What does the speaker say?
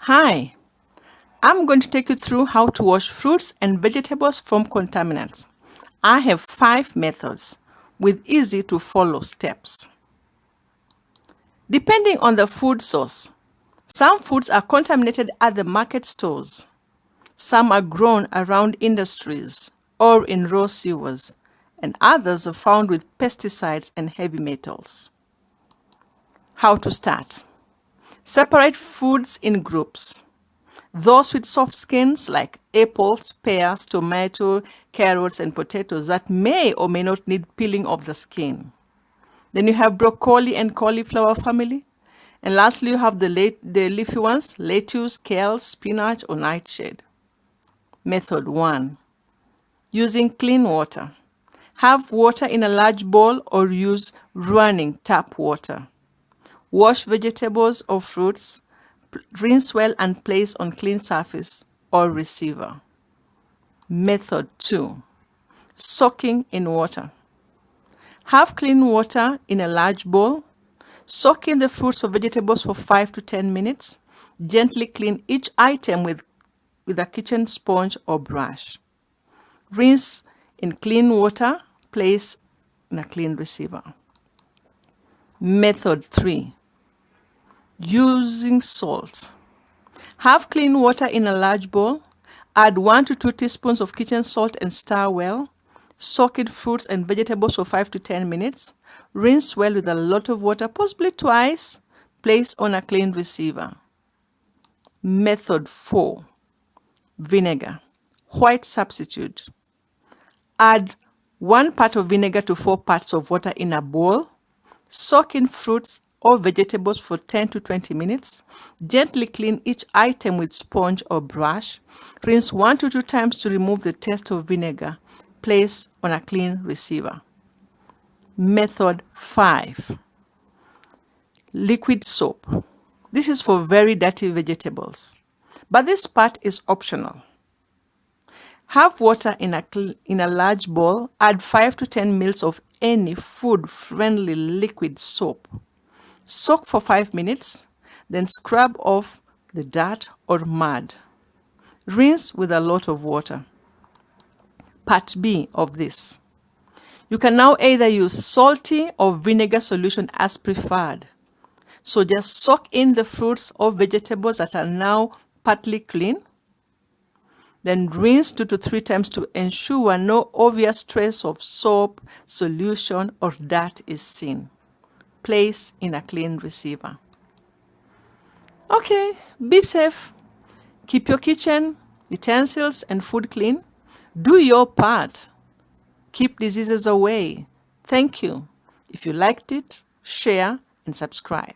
Hi, I'm going to take you through how to wash fruits and vegetables from contaminants. I have 5 methods with easy to follow steps. Depending on the food source, some foods are contaminated at the market stores. Some are grown around industries or in raw sewers, and others are found with pesticides and heavy metals. How to start? Separate foods in groups. Those with soft skins like apples, pears, tomato, carrots, and potatoes that may or may not need peeling off the skin. Then you have broccoli and cauliflower family. And lastly, you have the leafy ones, lettuce, kale, spinach, or nightshade. Method 1. Using clean water. Have water in a large bowl or use running tap water. Wash vegetables or fruits. Rinse well and place on clean surface or receiver. Method 2. Soaking in water. Have clean water in a large bowl. Soak in the fruits or vegetables for 5 to 10 minutes. Gently clean each item with a kitchen sponge or brush. Rinse in clean water. Place in a clean receiver. Method 3. Using salt. Have clean water in a large bowl. Add 1 to 2 teaspoons of kitchen salt and stir well. Soak in fruits and vegetables for 5 to 10 minutes. Rinse well with a lot of water, possibly twice. Place on a clean receiver. Method 4. Vinegar. White substitute. Add 1 part of vinegar to 4 parts of water in a bowl. Soak in fruits or vegetables for 10 to 20 minutes. Gently clean each item with sponge or brush. Rinse 1 to 2 times to remove the taste of vinegar. Place on a clean receiver. Method 5. Liquid soap. This is for very dirty vegetables, but this part is optional. Have water in a large bowl. Add 5 to 10 ml of any food-friendly liquid soap. Soak for 5 minutes, then scrub off the dirt or mud. Rinse with a lot of water. Part B of this. You can now either use salty or vinegar solution as preferred. So just soak in the fruits or vegetables that are now partly clean. Then rinse 2 to 3 times to ensure no obvious trace of soap, solution, or dirt is seen. Place in a clean receiver. Okay, be safe. Keep your kitchen, utensils, and food clean. Do your part. Keep diseases away. Thank you. If you liked it, share and subscribe.